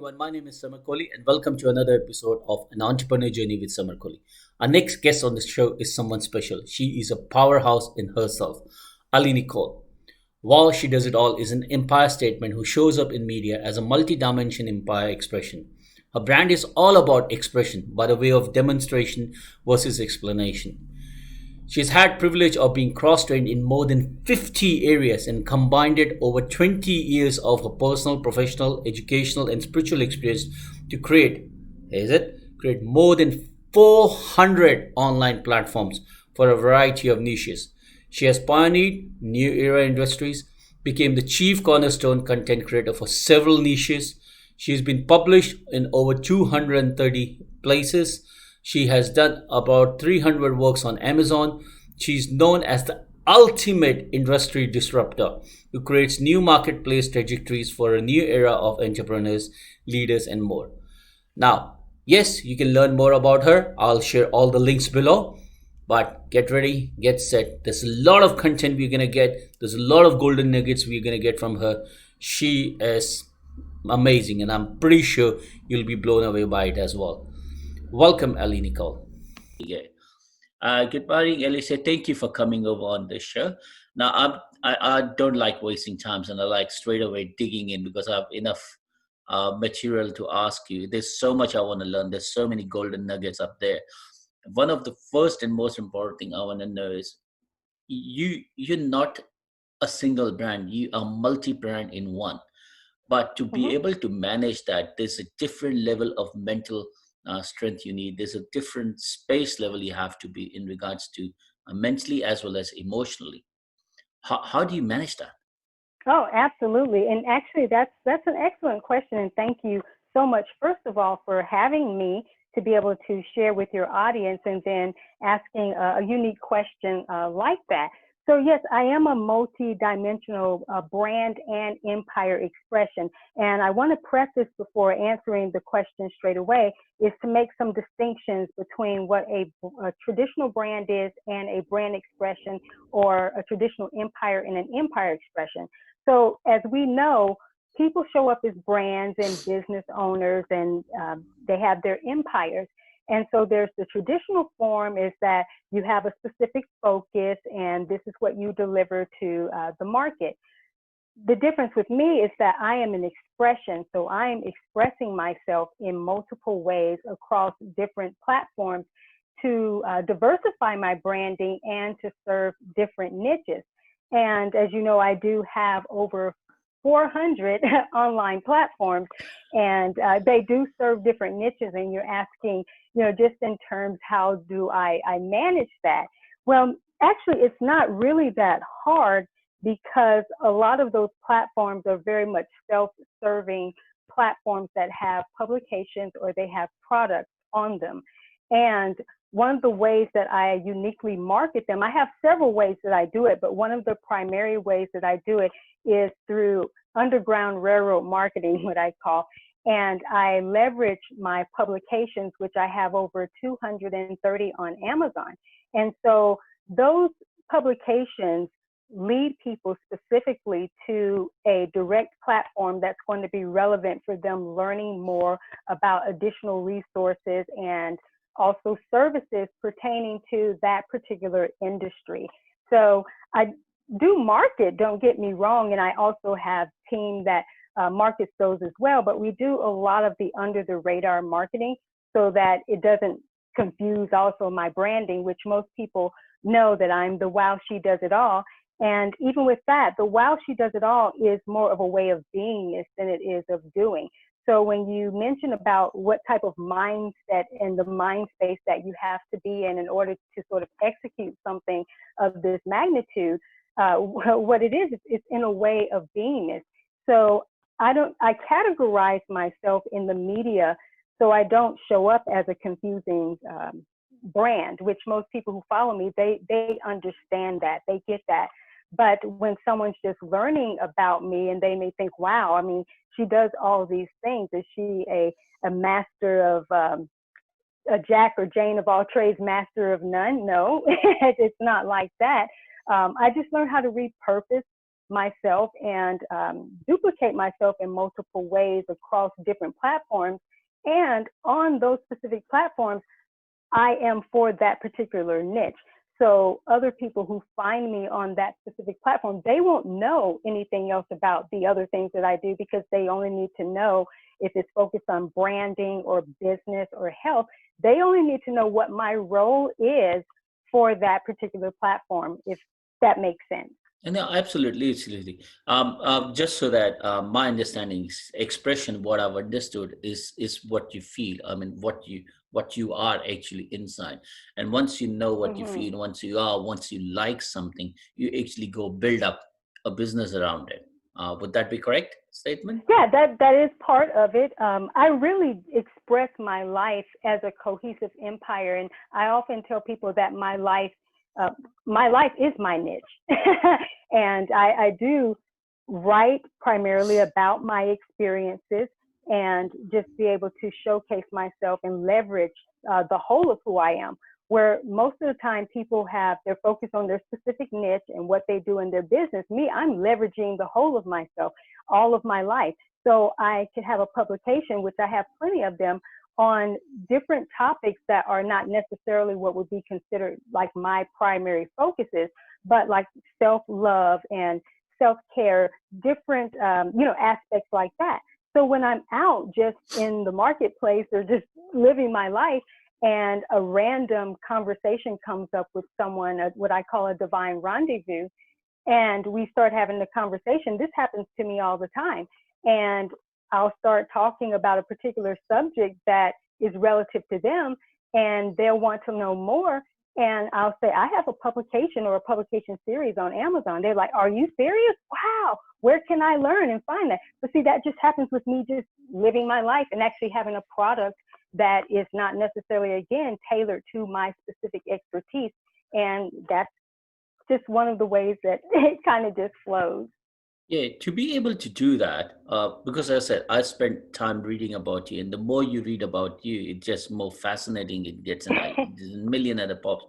everyone, my name is Samar Kohli and welcome to another episode of An Entrepreneur Journey with Samar Kohli. Our next guest on the show is someone special. She is a powerhouse in herself, AliNICOLE. Wow, She Does It All is an empire statement who shows up in media as a multi-dimension empire expression. Her brand is all about expression by the way of demonstration versus explanation. She's had privilege of being cross-trained in more than 50 areas and combined it over 20 years of her personal, professional, educational, and spiritual experience to create more than 400 online platforms for a variety of niches. She has pioneered new era industries, became the chief cornerstone content creator for several niches. She has been published in over 230 places. She has done about 300 works on Amazon. She's known as the ultimate industry disruptor who creates new marketplace trajectories for a new era of entrepreneurs, leaders, and more. Now, yes, you can learn more about her. I'll share all the links below. But get ready, get set. There's a lot of content we're going to get. There's a lot of golden nuggets we're going to get from her. She is amazing, and I'm pretty sure you'll be blown away by it as well. Welcome, Ali Nicole. Yeah. Good morning, Alicia. Thank you for coming over on this show. Now, I don't like wasting times, and I like straight away digging in because I have enough material to ask you. There's so much I want to learn. There's so many golden nuggets up there. One of the first and most important thing I want to know is you're not a single brand. You are multi-brand in one. But to be hmm able to manage that, there's a different level of mental strength you need. There's a different space level you have to be in regards to mentally as well as emotionally. How do you manage that? Oh, absolutely. And actually, that's an excellent question. And thank you so much, first of all, for having me to be able to share with your audience, and then asking a unique question like that. So yes, I am a multi-dimensional brand and empire expression. And I want to preface before answering the question straight away is to make some distinctions between what a traditional brand is and a brand expression, or a traditional empire and an empire expression. So, as we know, people show up as brands and business owners, and they have their empires. And so, there's the traditional form is that you have a specific focus, and this is what you deliver to the market. The difference with me is that I am an expression. So, I am expressing myself in multiple ways across different platforms to diversify my branding and to serve different niches. And as you know, I do have over 400 online platforms, and they do serve different niches. And you're asking, just in terms, how do I manage that? Well, actually, it's not really that hard, because a lot of those platforms are very much self-serving platforms that have publications or they have products on them. And one of the ways that I uniquely market them, I have several ways that I do it, but one of the primary ways that I do it is through underground railroad marketing, what I call. And I leverage my publications, which I have over 230 on Amazon. And so those publications lead people specifically to a direct platform that's going to be relevant for them learning more about additional resources and also services pertaining to that particular industry. So I do market, don't get me wrong, and I also have team that markets those as well, but we do a lot of the under the radar marketing so that it doesn't confuse also my branding, which most people know that I'm the wow, she does it all. And even with that, the wow, she does it all is more of a way of beingness than it is of doing. So when you mention about what type of mindset and the mind space that you have to be in order to sort of execute something of this magnitude, what it is, it's in a way of beingness. So I categorize myself in the media, so I don't show up as a confusing brand, which most people who follow me, they understand that, they get that. But when someone's just learning about me and they may think, wow, I mean, she does all these things. Is she a master of a Jack or Jane of all trades, master of none? No, it's not like that. I just learned how to repurpose myself and duplicate myself in multiple ways across different platforms. And on those specific platforms, I am for that particular niche. So other people who find me on that specific platform, they won't know anything else about the other things that I do, because they only need to know if it's focused on branding or business or health. They only need to know what my role is for that particular platform, if that makes sense. And no, absolutely, absolutely. Just so that my understanding, expression, what I've understood is what you feel. I mean, what you are actually inside. And once you know what you Mm-hmm. feel, once you like something, you actually go build up a business around it. Would that be correct statement? Yeah, that is part of it. I really express my life as a cohesive empire, and I often tell people that uh, my life is my niche, and I do write primarily about my experiences and just be able to showcase myself and leverage the whole of who I am. Where most of the time people have their focus on their specific niche and what they do in their business. Me, I'm leveraging the whole of myself, all of my life. So I could have a publication, which I have plenty of them, on different topics that are not necessarily what would be considered like my primary focuses, but like self-love and self-care, different, aspects like that. So when I'm out just in the marketplace or just living my life, and a random conversation comes up with someone, what I call a divine rendezvous, and we start having the conversation. This happens to me all the time. And I'll start talking about a particular subject that is relative to them, and they'll want to know more. And I'll say, I have a publication or a publication series on Amazon. They're like, are you serious? Wow, where can I learn and find that? But see, that just happens with me just living my life and actually having a product that is not necessarily, again, tailored to my specific expertise. And that's just one of the ways that it kind of just flows. Yeah, to be able to do that, because as I said, I spent time reading about you, and the more you read about you, it's just more fascinating. It gets, and there's a million other pops.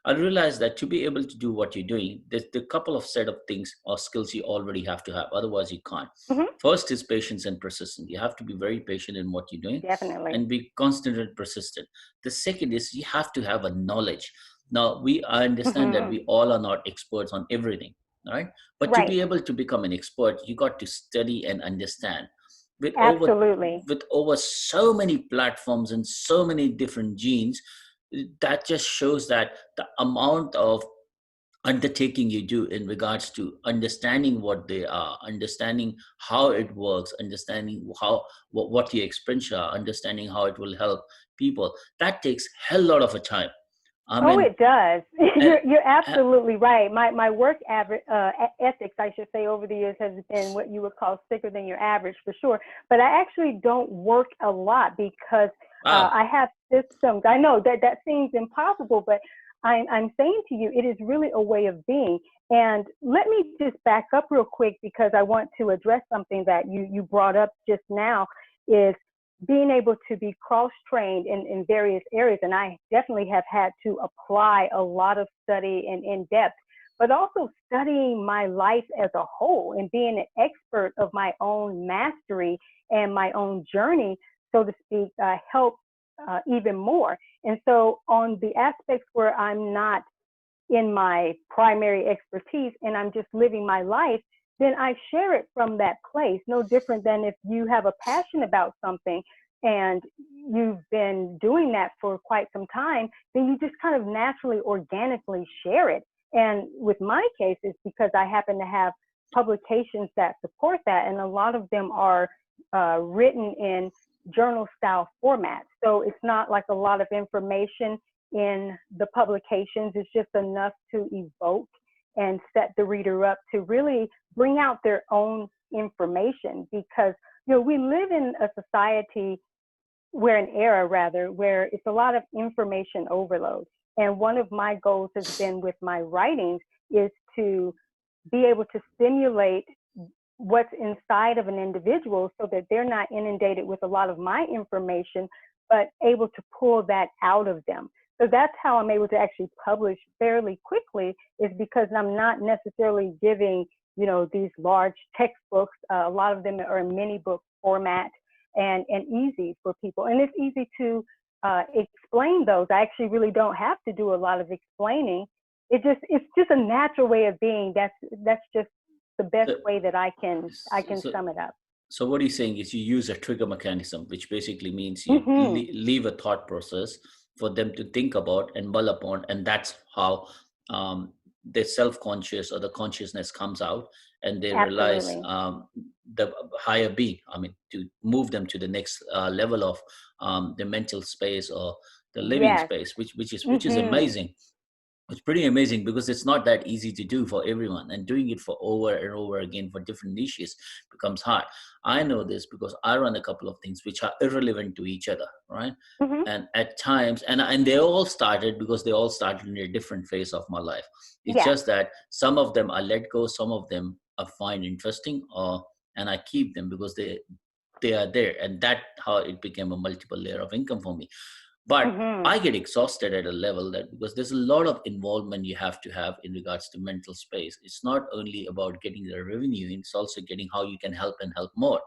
I realized that to be able to do what you're doing, there's the couple of set of things or skills you already have to have. Otherwise, you can't. Hmm. First is patience and persistence. You have to be very patient in what you're doing Definitely. and be constant and persistent. The second is you have to have a knowledge. Now, I understand that Hmm. we all are not experts on everything, right? But to Right. be able to become an expert, you got to study and understand. With over Absolutely. with over so many platforms and so many different genes, that just shows that the amount of undertaking you do in regards to understanding what they are, understanding how it works, understanding what your experience are, understanding how it will help people. That takes hell lot of a time. I Oh, mean, it does. and, You're uh, absolutely right. My work ethics, I should say, over the years has been what you would call thicker than your average, for sure. But I actually don't work a lot because wow, I have systems. I know that that seems impossible, but I'm saying to you, it is really a way of being. And let me just back up real quick, because I want to address something that you brought up just now, is being able to be cross-trained in various areas. And I definitely have had to apply a lot of study and in depth, but also studying my life as a whole and being an expert of my own mastery and my own journey, so to speak, help even more. And so on the aspects where I'm not in my primary expertise and I'm just living my life, then I share it from that place. No different than if you have a passion about something and you've been doing that for quite some time, then you just kind of naturally, organically share it. And with my case, it's because I happen to have publications that support that, and a lot of them are written in journal style format. So it's not like a lot of information in the publications. It's just enough to evoke and set the reader up to really bring out their own information, because we live in a society, where an era rather, where it's a lot of information overload. And one of my goals has been with my writings is to be able to stimulate what's inside of an individual so that they're not inundated with a lot of my information, but able to pull that out of them. So that's how I'm able to actually publish fairly quickly, is because I'm not necessarily giving these large textbooks. A lot of them are in mini book format and easy for people. And it's easy to explain those. I actually really don't have to do a lot of explaining. It's just a natural way of being. That's just the best So, way that I can so, sum it up. so what he's saying is you use a trigger mechanism, which basically means you Hmm. leave a thought process for them to think about and mull upon, and that's how the self-conscious or the consciousness comes out, and they realize Absolutely. the higher being. I mean, to move them to the next level of the mental space or the living Yes. space, which is Hmm. amazing. It's pretty amazing because it's not that easy to do for everyone, and doing it for over and over again for different niches becomes hard. I know this because I run a couple of things which are irrelevant to each other, right? Hmm. And at times, and they all started because they all started in a different phase of my life. It's Yeah. just that some of them I let go, some of them I find interesting, or and I keep them because they are there, and that how it became a multiple layer of income for me. But Hmm. I get exhausted at a level that because there's a lot of involvement you have to have in regards to mental space. It's not only about getting the revenue, it's also getting how you can help and help more,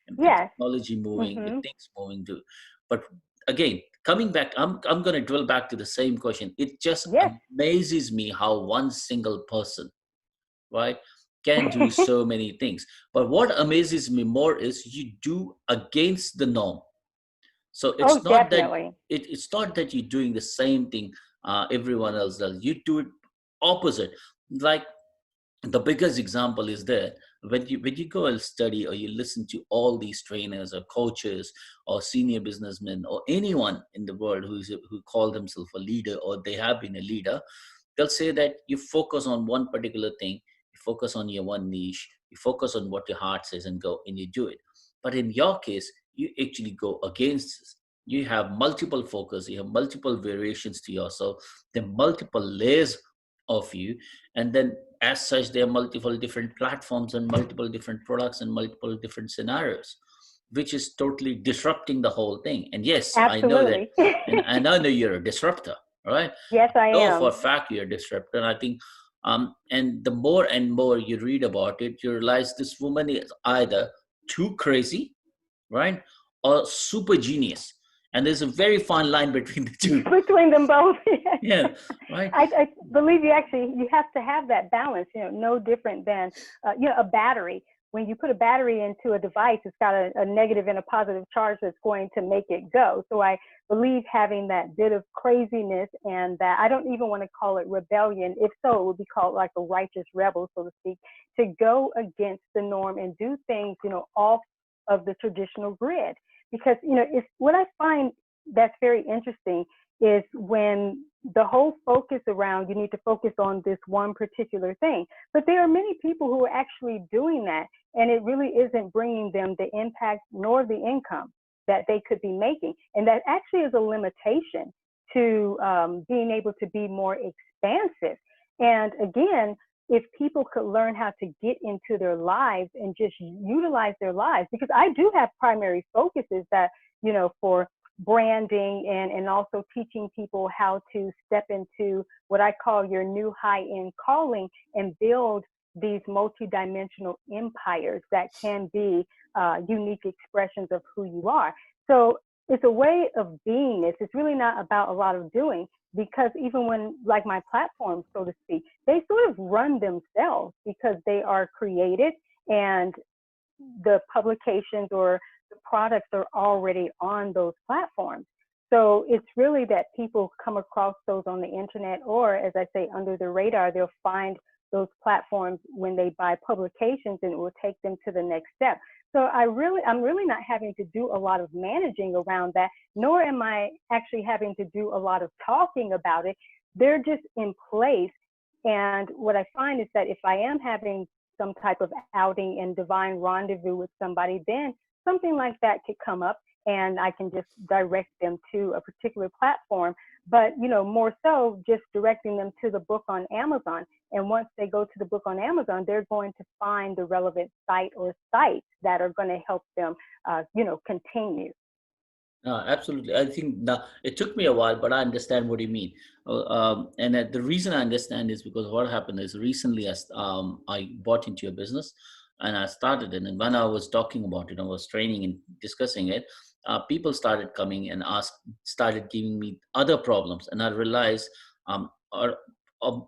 and with Yes. technology moving, with Hmm. things moving too. But again, coming back, I'm going to drill back to the same question. It just Yes. amazes me how one single person, right, can do so many things. But what amazes me more is you do against the norm. So Oh, it's not that definitely. it's not that you're doing the same thing everyone else does. You do it opposite. Like the biggest example is that when you go and study or you listen to all these trainers or coaches or senior businessmen or anyone in the world who call themselves a leader or they have been a leader, they'll say that you focus on one particular thing, you focus on your one niche, you focus on what your heart says and go and you do it. But in your case, you actually go against this. You have multiple focus, you have multiple variations to yourself, there are multiple layers of you, and then as such there are multiple different platforms and multiple different products and multiple different scenarios, which is totally disrupting the whole thing. And yes, I know that, Absolutely. and I know you're a disruptor, right? Yes, I Know for a am. fact you're a disruptor. And I think, and the more and more you read about it, you realize this woman is either too crazy, right, or super genius. And there's a very fine line between the two. Between them both. Yeah, right. I believe you have to have that balance, no different than, a battery. When you put a battery into a device, it's got a negative and a positive charge that's going to make it go. So I believe having that bit of craziness, and that I don't even want to call it rebellion. If so, it would be called like a righteous rebel, so to speak, to go against the norm and do things, off of the traditional grid. Because, it's what I find that's very interesting is when the whole focus around you need to focus on this one particular thing. But there are many people who are actually doing that, and it really isn't bringing them the impact nor the income that they could be making. And that actually is a limitation to being able to be more expansive. And again, if people could learn how to get into their lives and just utilize their lives, because I do have primary focuses that, for branding and also teaching people how to step into what I call your new high-end calling and build these multidimensional empires that can be unique expressions of who you are. So it's a way of beingness. It's really not about a lot of doing, because even when, like my platforms, so to speak, they sort of run themselves because they are created and the publications or the products are already on those platforms. So it's really that people come across those on the internet, or as I say, under the radar, they'll find those platforms when they buy publications, and it will take them to the next step. So I'm really not having to do a lot of managing around that, nor am I actually having to do a lot of talking about it. They're just in place. And what I find is that if I am having some type of outing and divine rendezvous with somebody, then something like that could come up and I can just direct them to a particular platform. But, more so just directing them to the book on Amazon. And once they go to the book on Amazon, they're going to find the relevant site or sites that are going to help them, continue. Absolutely. I think now it took me a while, but I understand what you mean. And the reason I understand is because what happened is recently I bought into your business and I started it. And when I was talking about it, I was training and discussing it. People started coming and started giving me other problems. And I realized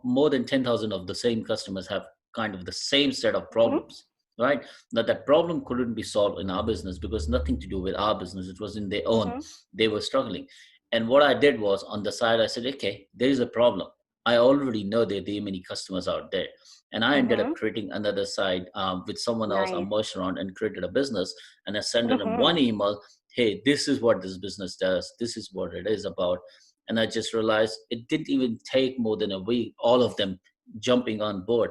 more than 10,000 of the same customers have kind of the same set of Mm-hmm. problems, right? That problem couldn't be solved in our business because nothing to do with our business. It was in their own. Mm-hmm. They were struggling. And what I did was on the side, I said, okay, there is a problem. I already know there are many customers out there. And I ended Mm-hmm. up creating another side with someone else. I Nice. merged around and created a business. And I sent them Mm-hmm. one email. Hey, this is what this business does. This is what it is about. And I just realized it didn't even take more than a week, all of them jumping on board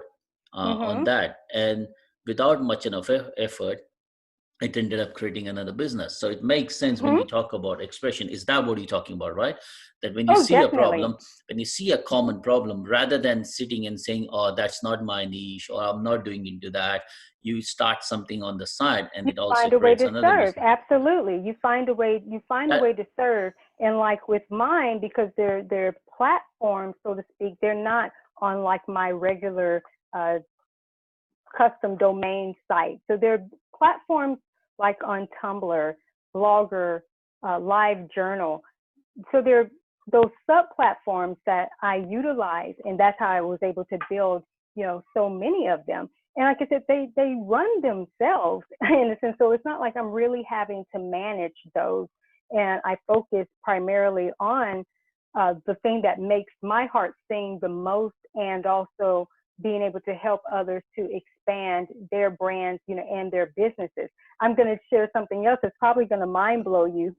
on Mm-hmm. that. And without much enough effort, it ended up creating another business. So it makes sense when Mm-hmm. we talk about expression. Is that what you're talking about, right? That when you Oh, see a definitely. problem, when you see a common problem, rather than sitting and saying, oh, that's not my niche, or I'm not doing into that, you start something on the side and You it also find a way creates to another serve. business. Absolutely. You find a way to serve. And like with mine, because they're platforms, so to speak, they're not on like my regular uh, custom domain site. So they're platforms like on Tumblr, Blogger, Live Journal. So they're those sub platforms that I utilize, and that's how I was able to build, so many of them. And like I said, they run themselves in a sense. So it's not like I'm really having to manage those. And I focus primarily on the thing that makes my heart sing the most, and also being able to help others to expand their brands, and their businesses. I'm going to share something else that's probably going to mind blow you.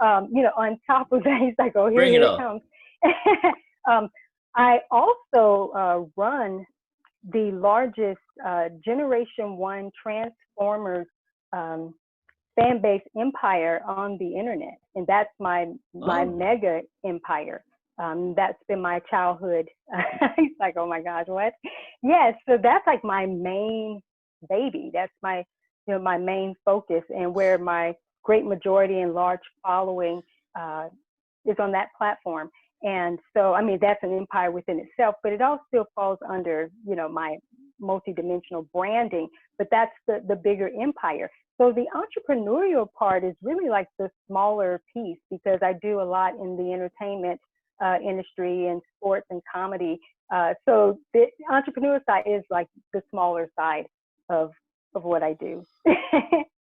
On top of that, he's like, oh, Bring here it it on. comes. um, I also run the largest Generation One Transformers um, fan base empire on the internet, and that's my Oh, mega empire. That's been my childhood. He's like, oh my gosh, what? Yes, so that's like my main baby. That's my main focus, and where my great majority and large following uh, is on that platform. And so, I mean, that's an empire within itself, but it all still falls under, my multidimensional branding, but that's the bigger empire. So the entrepreneurial part is really like the smaller piece, because I do a lot in the entertainment industry and sports and comedy. So the entrepreneur side is like the smaller side of what I do.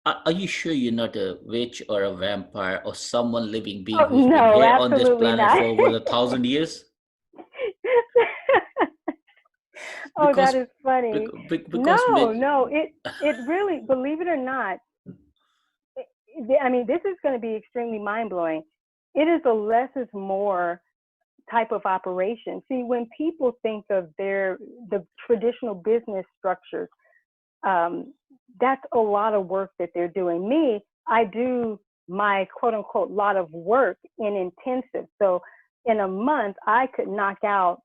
are you sure you're not a witch or a vampire or someone living being Oh who's been no, here on this absolutely planet not. for over 1,000 years? Oh, that Because is funny. because No, no, it really, believe it or not, I mean, this is going to be extremely mind blowing. It is a less is more type of operation. See, when people think of the traditional business structures, um, that's a lot of work that they're doing. Me, I do my quote unquote lot of work in intensive. So in a month, I could knock out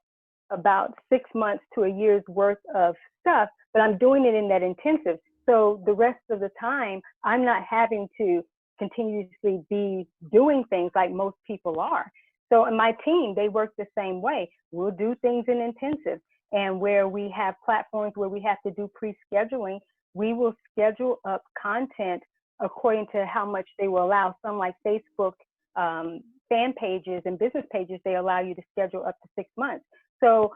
about 6 months to a year's worth of stuff, but I'm doing it in that intensive. So the rest of the time, I'm not having to continuously be doing things like most people are. So in my team, they work the same way. We'll do things in intensive. And where we have platforms where we have to do pre-scheduling, we will schedule up content according to how much they will allow. Some like Facebook fan pages and business pages, they allow you to schedule up to 6 months. So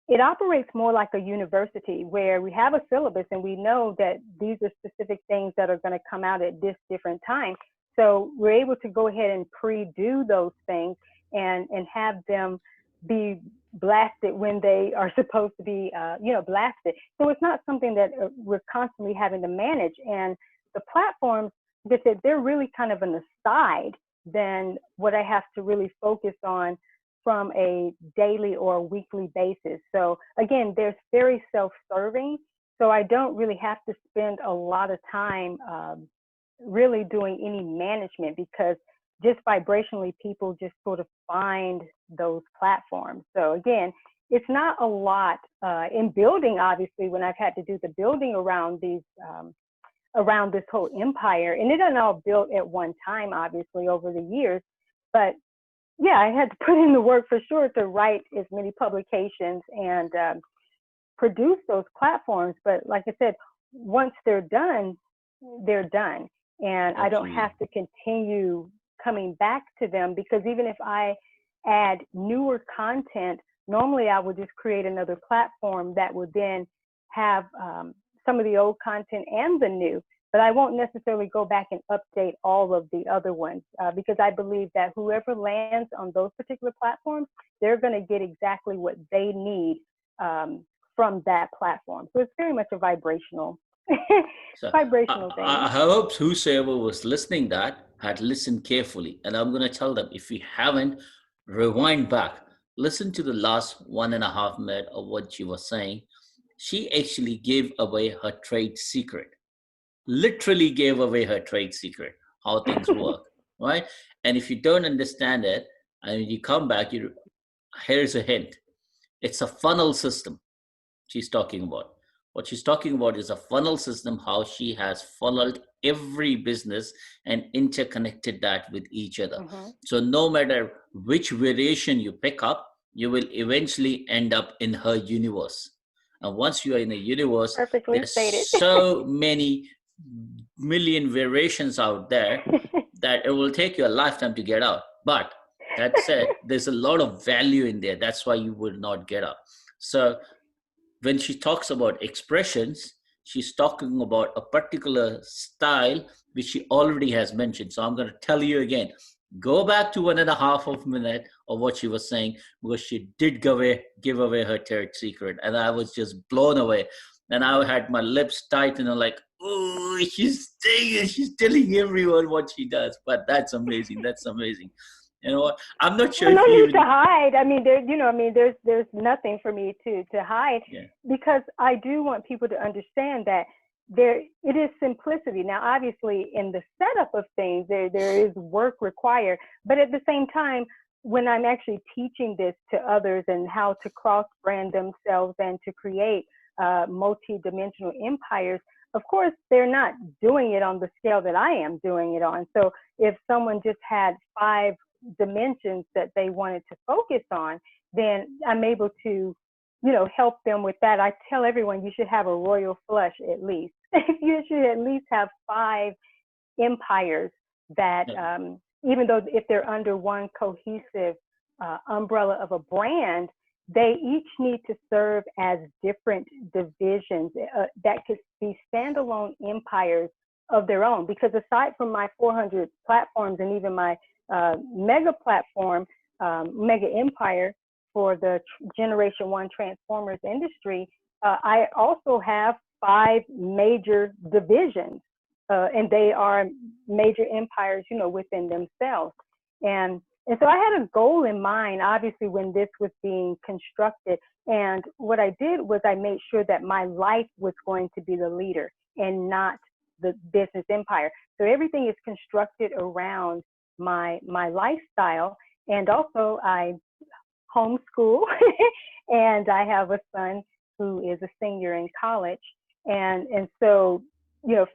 it operates more like a university, where we have a syllabus and we know that these are specific things that are going to come out at this different time. So we're able to go ahead and pre-do those things, and have them be blasted when they are supposed to be, blasted. So it's not something that we're constantly having to manage. And the platforms, like I said, they're really kind of an aside than what I have to really focus on from a daily or a weekly basis. So again, they're very self-serving. So I don't really have to spend a lot of time really doing any management, because just vibrationally, people just sort of find those platforms. So again, it's not a lot in building. Obviously, when I've had to do the building around these around this whole empire. And it wasn't all built at one time, obviously, over the years. But yeah, I had to put in the work for sure to write as many publications and produce those platforms. But like I said, once they're done, they're done. And I don't have to continue coming back to them, because even if I add newer content, normally I would just create another platform that would then have some of the old content and the new, but I won't necessarily go back and update all of the other ones because I believe that whoever lands on those particular platforms, they're going to get exactly what they need from that platform. So it's very much a vibrational vibrational thing. I hope whosoever was listening that had listened carefully. And I'm going to tell them, if you haven't, rewind back. Listen to the last 1.5 minutes of what she was saying. She actually gave away her trade secret. Literally gave away her trade secret, how things work, right? And if you don't understand it, and you come back, here's a hint. It's a funnel system she's talking about. What she's talking about is a funnel system, how she has funneled every business and interconnected that with each other. Mm-hmm. So no matter which variation you pick up, you will eventually end up in her universe. And once you are in a universe, perfectly there's stated. so many million variations out there that it will take you a lifetime to get out. But that said, there's a lot of value in there. That's why you will not get out. So when she talks about expressions, she's talking about a particular style which she already has mentioned. So I'm going to tell you again, go back to 1.5 minutes of what she was saying, because she did give away her third secret. And I was just blown away. And I had my lips tight and I'm like, oh, she's telling everyone what she does. But that's amazing. That's amazing. You know what? I'm not sure. No need to hide. I mean, there's nothing for me to hide, because I do want people to understand that it is simplicity. Now, obviously, in the setup of things, there is work required, but at the same time, when I'm actually teaching this to others and how to cross-brand themselves and to create multi-dimensional empires, of course, they're not doing it on the scale that I am doing it on. So if someone just had 5 dimensions that they wanted to focus on, then I'm able to, help them with that. I tell everyone you should have a royal flush at least. You should at least have 5 empires that, even though if they're under one cohesive umbrella of a brand, they each need to serve as different divisions that could be standalone empires of their own. Because aside from my 400 platforms and even my mega platform, mega empire for the Generation 1 Transformers industry, I also have 5 major divisions, and they are major empires, within themselves. And so I had a goal in mind, obviously, when this was being constructed. And what I did was I made sure that my life was going to be the leader and not the business empire. So everything is constructed around my lifestyle. And also I homeschool and I have a son who is a senior in college. And so,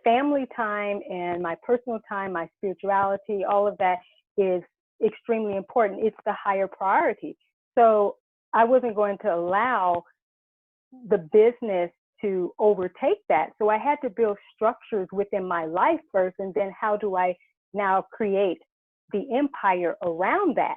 family time and my personal time, my spirituality, all of that is extremely important. It's the higher priority. So I wasn't going to allow the business to overtake that. So I had to build structures within my life first, and then how do I now create the empire around that?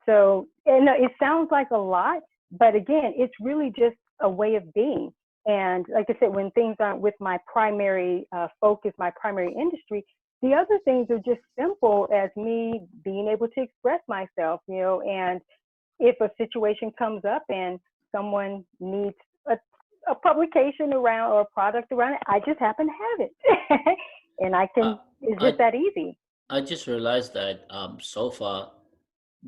So, and it sounds like a lot, but again, it's really just a way of being. And like I said, when things aren't with my primary focus, my primary industry, the other things are just simple as me being able to express myself, and if a situation comes up and someone needs a publication around or a product around it, I just happen to have it. And I can, it's just that easy. I just realized that so far,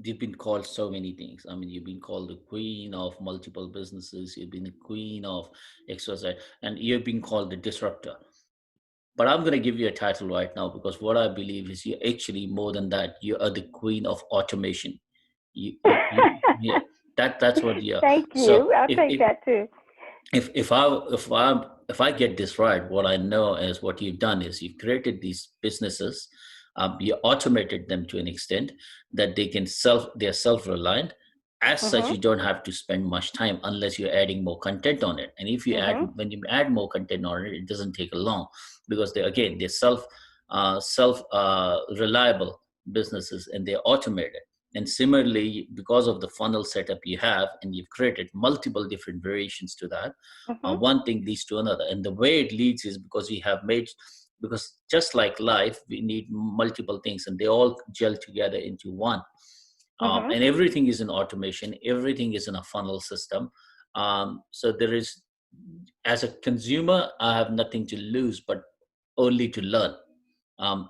you've been called so many things. I mean, you've been called the queen of multiple businesses. You've been the queen of XYZ, and you've been called the disruptor. But I'm going to give you a title right now, because what I believe is you're actually more than that. You are the queen of automation. Yeah, that's what you are. Thank you. So I'll take that too. If I'm if I get this right, what I know is what you've done is you've created these businesses, you automated them to an extent that they're self-reliant. As such, Mhm. you don't have to spend much time unless you're adding more content on it. And if you add, Mhm. when you add more content on it, it doesn't take long because they're reliable businesses and they're automated. And similarly, because of the funnel setup you have, and you've created multiple different variations to that, Mhm. one thing leads to another, and the way it leads is because we have made, because just like life, we need multiple things and they all gel together into one. Mhm. And everything is in automation, everything is in a funnel system. So there is, as a consumer, I have nothing to lose but only to learn.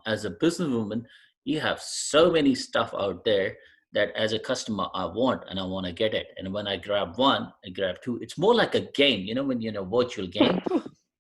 As a businesswoman, you have so many stuff out there that as a customer I want, and I want to get it. And when I grab one, I grab two. It's more like a game, when you're in a virtual game.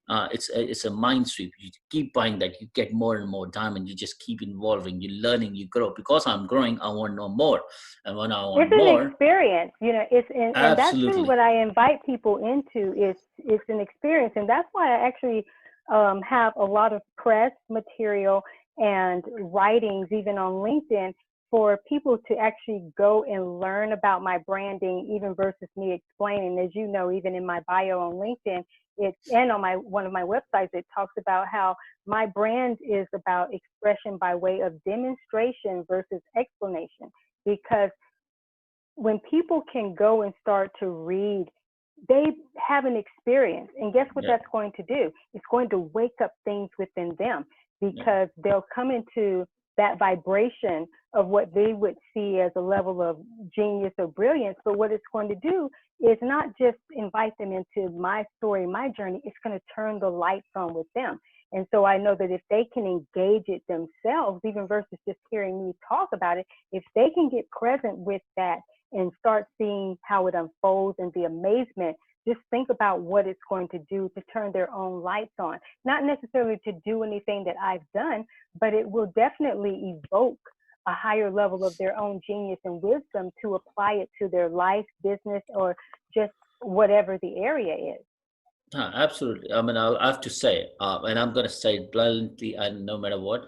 It's a mind sweep. You keep buying that, you get more and more diamond. You just keep evolving. You're learning. You grow. Because I'm growing, I want to know more, and when I want It's an more, experience, it's and that's really absolutely, what I invite people into is it's an experience, and that's why I actually have a lot of press material and writings even on LinkedIn for people to actually go and learn about my branding, even versus me explaining. As you know, even in my bio on LinkedIn, it and on my one of my websites, it talks about how my brand is about expression by way of demonstration versus explanation, because when people can go and start to read, they have an experience. And guess what yeah, that's going to do? It's going to wake up things within them, yeah, because they'll come into that vibration of what they would see as a level of genius or brilliance. But what it's going to do is not just invite them into my story, my journey, it's going to turn the lights on with them. And so I know that if they can engage it themselves, even versus just hearing me talk about it, if they can get present with that and start seeing how it unfolds and the amazement, just think about what it's going to do to turn their own lights on. Not necessarily to do anything that I've done, but it will definitely evoke a higher level of their own genius and wisdom to apply it to their life, business, or just whatever the area is. absolutely. I mean, I have to say, and I'm going to say it bluntly, and no matter what,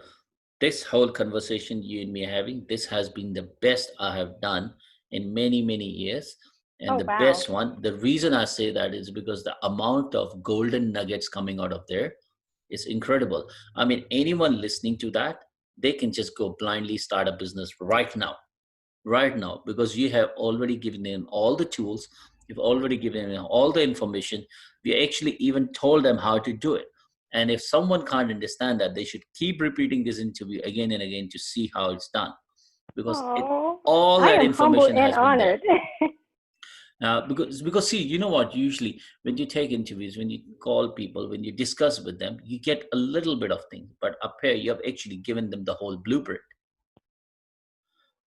this whole conversation you and me are having, this has been the best I have done in many, many years. And Oh, the wow. best one, the reason I say that is because the amount of golden nuggets coming out of there is incredible. I mean, anyone listening to that, they can just go blindly start a business right now, because you have already given them all the tools, you've already given them all the information, we actually even told them how to do it. And if someone can't understand that, they should keep repeating this interview again and again to see how it's done, because Oh, all I that am humbled information and has been there. honored. Because see, you know what, usually when you take interviews, when you call people, when you discuss with them, you get a little bit of things, but up here you have actually given them the whole blueprint,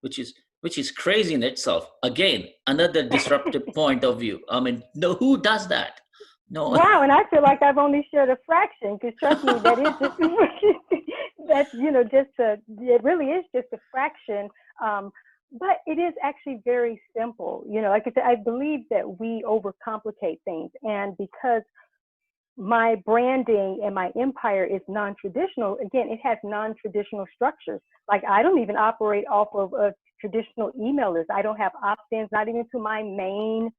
which is crazy in itself. Again, another disruptive point of view. I mean, no, who does that? No. Wow, and I feel like I've only shared a fraction, because trust me, that is just that's just it really is just a fraction. Um, but it is actually very simple. Like I said, I believe that we overcomplicate things, and because my branding and my empire is non-traditional, again, it has non-traditional structures. Like, I don't even operate off of a traditional email list. I don't have opt-ins, not even to my main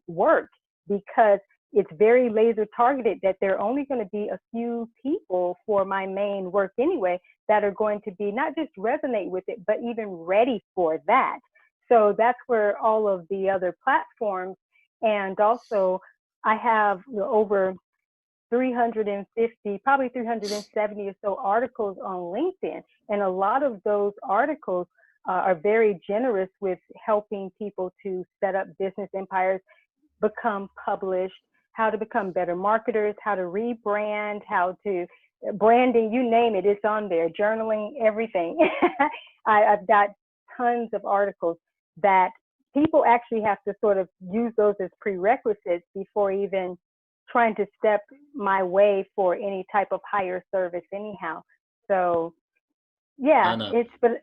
work, because it's very laser targeted, that there are only going to be a few people for my main work anyway that are going to be not just resonate with it, but even ready for that. So that's where all of the other platforms, and also I have over 350, probably 370 or so articles on LinkedIn. And a lot of those articles are very generous with helping people to set up business empires, become published, how to become better marketers, how to rebrand, how to branding, you name it, it's on there, journaling, everything. I've got tons of articles that people actually have to sort of use those as prerequisites before even trying to step my way for any type of higher service anyhow. So I yeah, know. it's but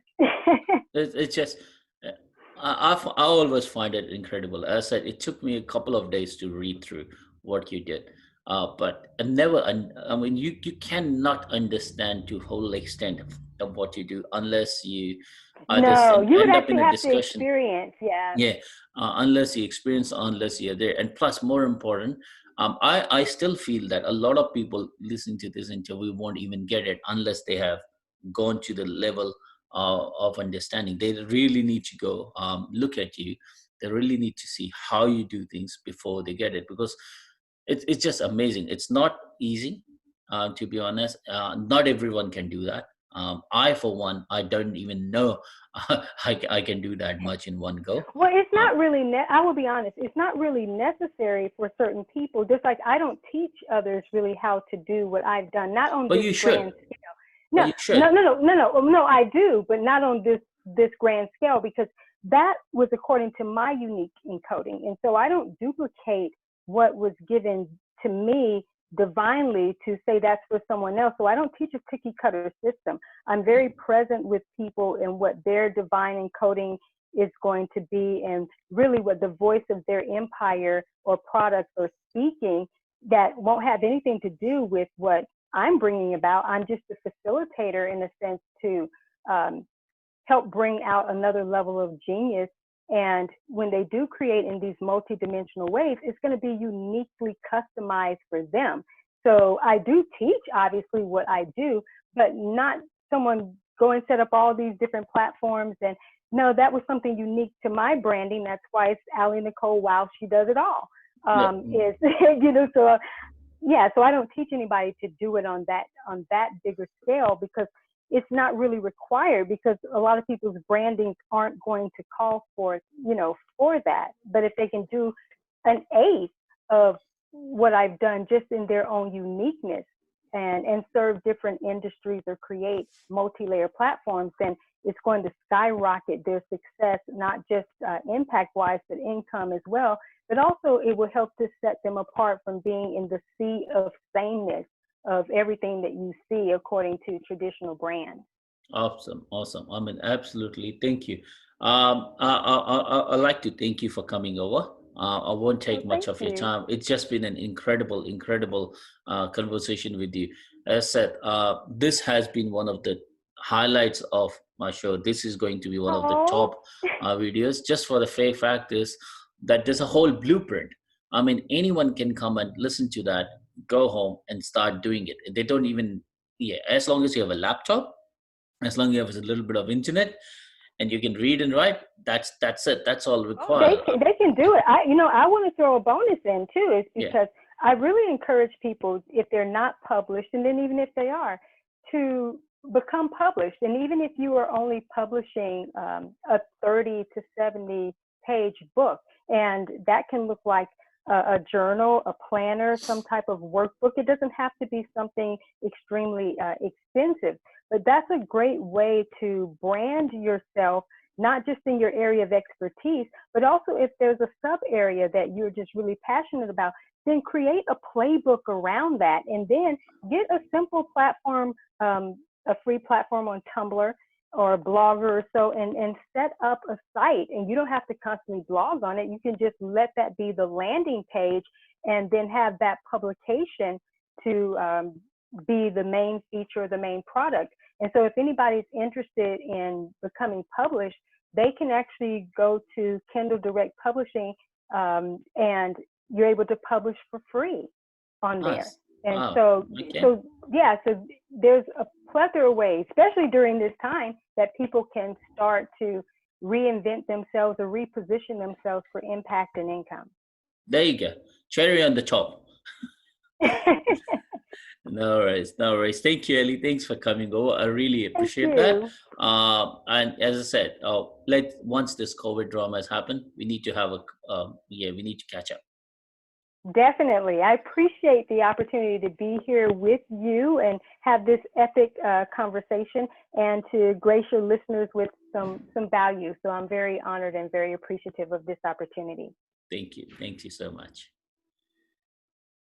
It's just, uh, I always find it incredible. As I said, it took me a couple of days to read through what you did. But I never, I mean, you cannot understand to whole extent of what you do unless you either No, you would end up in actually a have to discussion. experience. Yeah. Yeah, unless you experience, unless you're there. And plus, more important, I still feel that a lot of people listening to this interview won't even get it unless they have gone to the level of understanding. They really need to go look at you. They really need to see how you do things before they get it, because it's just amazing. It's not easy, to be honest. Not everyone can do that. I, for one, I don't even know I can do that much in one go. Well, it's Um, not really, I will be honest, it's not really necessary for certain people. Just like I don't teach others really how to do what I've done, not on but this you should. grand scale. But No, you should. no, no, no, no, no, no, I do, but not on this grand scale, because that was according to my unique encoding. And so I don't duplicate what was given to me divinely to say that's for someone else. So I don't teach a cookie cutter system. I'm very present with people and what their divine encoding is going to be, and really what the voice of their empire or products are speaking, that won't have anything to do with what I'm bringing about. I'm just a facilitator in a sense to help bring out another level of genius. And when they do create in these multidimensional ways, it's going to be uniquely customized for them. So I do teach, obviously, what I do, but not someone go and set up all these different platforms. And no, that was something unique to my branding. That's why it's AliNICOLE WOW. She does it all. Yeah. Is so yeah, so I don't teach anybody to do it on that bigger scale, because it's not really required, because a lot of people's brandings aren't going to call for for that. But if they can do an eighth of what I've done just in their own uniqueness, and serve different industries or create multi-layer platforms, then it's going to skyrocket their success, not just impact wise, but income as well. But also it will help to set them apart from being in the sea of sameness of everything that you see according to traditional brands. Awesome. Awesome. I mean, absolutely. Thank you. I'd like to thank you for coming over. I won't Well, take much thank of your you. time. It's just been an incredible conversation with you. As I said, this has been one of the highlights of my show. This is going to be one of the Oh, top videos, just for the fair fact is that there's a whole blueprint. I mean, anyone can come and listen to that, go home and start doing it. They don't even, yeah, as long as you have a laptop, as long as you have a little bit of internet and you can read and write, that's it. That's all oh, they required. can they can do it. I want to throw a bonus in too, is Yeah. because I really encourage people, if they're not published, and then even if they are, to become published. And even if you are only publishing a 30 to 70 page book, and that can look like a journal, a planner, some type of workbook. It doesn't have to be something extremely expensive, but that's a great way to brand yourself, not just in your area of expertise, but also if there's a sub area that you're just really passionate about, then create a playbook around that. And then get a simple platform, a free platform on Tumblr or a blogger or so, and set up a site. And you don't have to constantly blog on it. You can just let that be the landing page, and then have that publication to be the main feature, the main product. And so if anybody's interested in becoming published, they can actually go to Kindle Direct Publishing, and you're able to publish for free on there. Nice. And Wow. so, Okay. so yeah, so there's a plethora of ways, especially during this time, that people can start to reinvent themselves or reposition themselves for impact and income. There you go. Cherry on the top. No worries. No worries. Thank you, Ellie. Thanks for coming over. I really Thank appreciate that. you. And as I said, let once this COVID drama has happened, we need to have we need to catch up. Definitely. I appreciate the opportunity to be here with you and have this epic conversation, and to grace your listeners with some value. So I'm very honored and very appreciative of this opportunity. Thank you. Thank you so much.